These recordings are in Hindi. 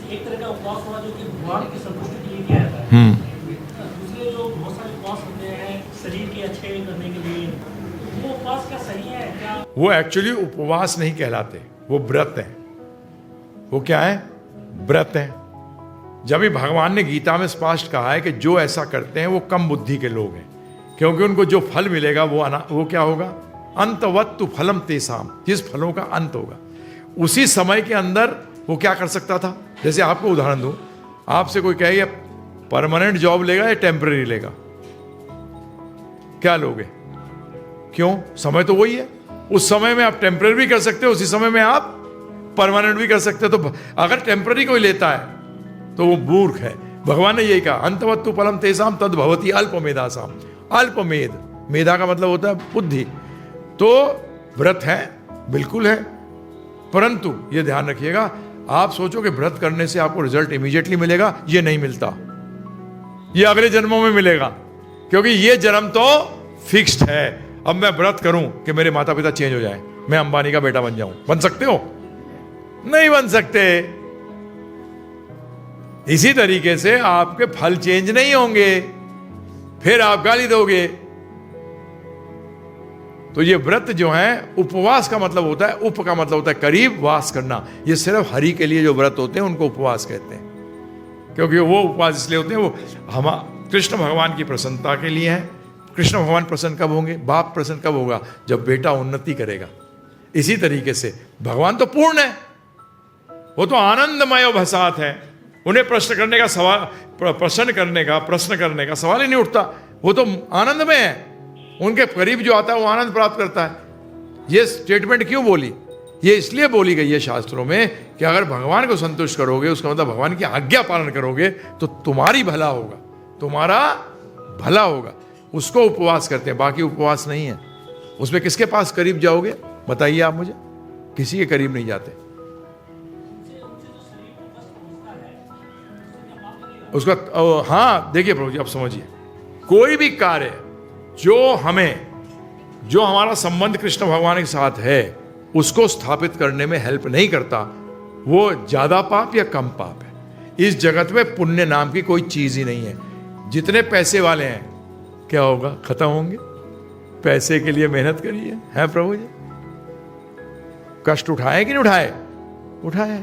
एक तरह का उपवास हुआ जो कि भगवान की संतुष्टि के लिए किया जाता है। दूसरे जो बहुत सारे उपवास होते हैं शरीर के अच्छे करने के लिए, वो उपवास क्या सही है क्या? वो एक्चुअली उपवास नहीं कहलाते, वो व्रत हैं। वो क्या है? व्रत हैं। जब भी भगवान ने गीता में स्पष्ट कहा है कि जो ऐसा करते हैं वो कम बुद्धि के लोग हैं, क्योंकि उनको जो फल मिलेगा वो क्या होगा? अंतवत्तु फलम तेसाम, जिस फलों का अंत होगा उसी समय के अंदर वो क्या कर सकता था। जैसे आपको उदाहरण दूं, आपसे कोई कहे परमानेंट जॉब लेगा या टेम्पररी लेगा, क्या लोगे? क्यों? समय तो वही है। उस समय में आप टेम्पररी भी कर सकते हो, उसी समय में आप परमानेंट भी कर सकते हो। तो अगर टेम्पररी कोई लेता है तो वो मूर्ख है। भगवान ने यही कहा, अंतवत्तु फलम तेसाम तद भवति अल्पमेधासाम। अल्पमेध, मेधा का मतलब होता है बुद्धि। तो व्रत है, बिल्कुल है, परंतु ये ध्यान रखिएगा, आप सोचो कि व्रत करने से आपको रिजल्ट इमीडिएटली मिलेगा, ये नहीं मिलता। ये अगले जन्मों में मिलेगा, क्योंकि ये जन्म तो फिक्स्ड है। अब मैं व्रत करूं कि मेरे माता पिता चेंज हो जाएं, मैं अंबानी का बेटा बन जाऊं, बन सकते हो? नहीं बन सकते। इसी तरीके से आपके फल चेंज नहीं होंगे, फिर आप गाली दोगे। तो ये व्रत जो है, उपवास का मतलब होता है, उप का मतलब होता है करीब, वास करना। ये सिर्फ हरि के लिए जो व्रत होते हैं उनको उपवास कहते हैं, क्योंकि वो उपवास इसलिए होते हैं, वो हम कृष्ण भगवान की प्रसन्नता के लिए है। कृष्ण भगवान प्रसन्न कब होंगे? बाप प्रसन्न कब होगा? जब बेटा उन्नति करेगा। इसी तरीके से भगवान तो पूर्ण है, वो तो आनंदमय भसात है। उन्हें प्रश्न करने का सवाल, प्रश्न करने का सवाल ही नहीं उठता। वो तो आनंदमय है, उनके करीब जो आता है वो आनंद प्राप्त करता है। ये स्टेटमेंट क्यों बोली? ये इसलिए बोली गई है शास्त्रों में कि अगर भगवान को संतुष्ट करोगे, उसका मतलब भगवान की आज्ञा पालन करोगे, तो तुम्हारी भला होगा, तुम्हारा भला होगा। उसको उपवास कहते हैं, बाकी उपवास नहीं है। उसमें किसके पास करीब जाओगे? बताइए आप मुझे। किसी के करीब नहीं जाते। उसका हाँ, देखिए प्रभु जी, आप समझिए, कोई भी कार्य जो हमारा संबंध कृष्ण भगवान के साथ है, उसको स्थापित करने में हेल्प नहीं करता, वो ज्यादा पाप या कम पाप है। इस जगत में पुण्य नाम की कोई चीज ही नहीं है। जितने पैसे वाले हैं, क्या होगा? खत्म होंगे। पैसे के लिए मेहनत करिए, है प्रभु जी, कष्ट उठाए कि नहीं उठाए? उठाए।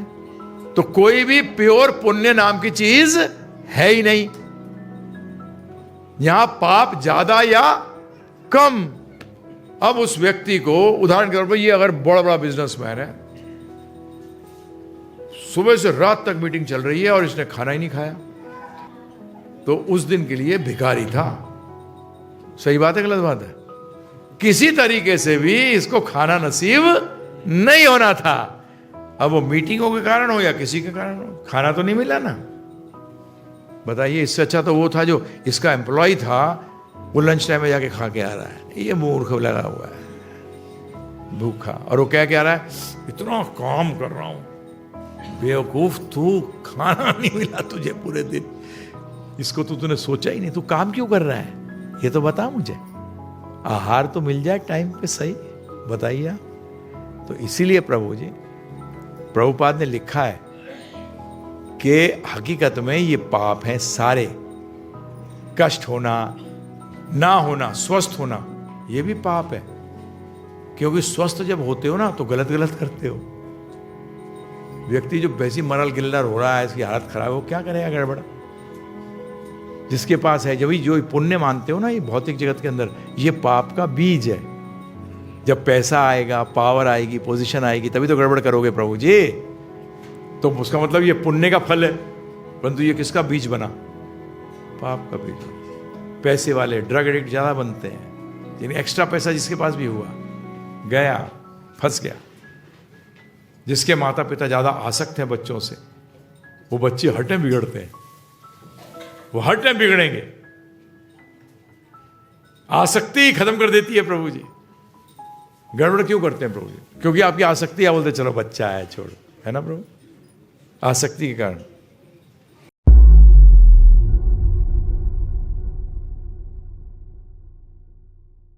तो कोई भी प्योर पुण्य नाम की चीज है ही नहीं। यहां पाप ज्यादा या कम। अब उस व्यक्ति को उदाहरण के तौर पर, ये अगर बड़ा बड़ा बिजनेसमैन है, सुबह से रात तक मीटिंग चल रही है और इसने खाना ही नहीं खाया, तो उस दिन के लिए भिखारी था। सही बात है, गलत बात है? किसी तरीके से भी इसको खाना नसीब नहीं होना था। अब वो मीटिंगों के कारण हो या किसी के कारण हो, खाना तो नहीं मिला ना। बताइए, इससे अच्छा तो वो था जो इसका एम्प्लॉय था, वो लंच टाइम में जाके खा के आ रहा है। ये मूर्ख लगा हुआ है, भूखा, और वो क्या रहा है? इतना काम कर रहा हूं। बेवकूफ, तू खाना नहीं मिला तुझे पूरे दिन, इसको तो तूने सोचा ही नहीं। तू काम क्यों कर रहा है ये तो बता मुझे। आहार तो मिल जाए टाइम पे, सही बताइए आप। तो इसीलिए प्रभु जी, प्रभुपाद ने लिखा है कि हकीकत में ये पाप हैं सारे। कष्ट होना, ना होना, स्वस्थ होना, ये भी पाप है। क्योंकि स्वस्थ जब होते हो ना तो गलत करते हो। व्यक्ति जो वैसी मरल गिल्लर हो रहा है, इसकी हालत खराब हो, क्या करेगा गड़बड़? जिसके पास है, जब जो पुण्य मानते हो ना, ये भौतिक जगत के अंदर, ये पाप का बीज है। जब पैसा आएगा, पावर आएगी, पोजीशन आएगी, तभी तो गड़बड़ करोगे प्रभु जी। तो उसका मतलब ये पुण्य का फल है, परंतु ये किसका बीज बना? पाप का बीज। पैसे वाले ड्रग एडिक्ट ज्यादा बनते हैं, यानी एक्स्ट्रा पैसा जिसके पास भी हुआ, गया, फंस गया। जिसके माता पिता ज्यादा आसक्त हैं बच्चों से, वो बच्चे हर टाइम बिगड़ते हैं, वो हर टाइम बिगड़ेंगे। आसक्ति खत्म कर देती है प्रभु जी। गड़बड़ क्यों करते हैं प्रभु जी? क्योंकि आपकी आसक्ति, आप बोलते चलो बच्चा है छोड़ो, है ना प्रभु? आसक्ति के कारण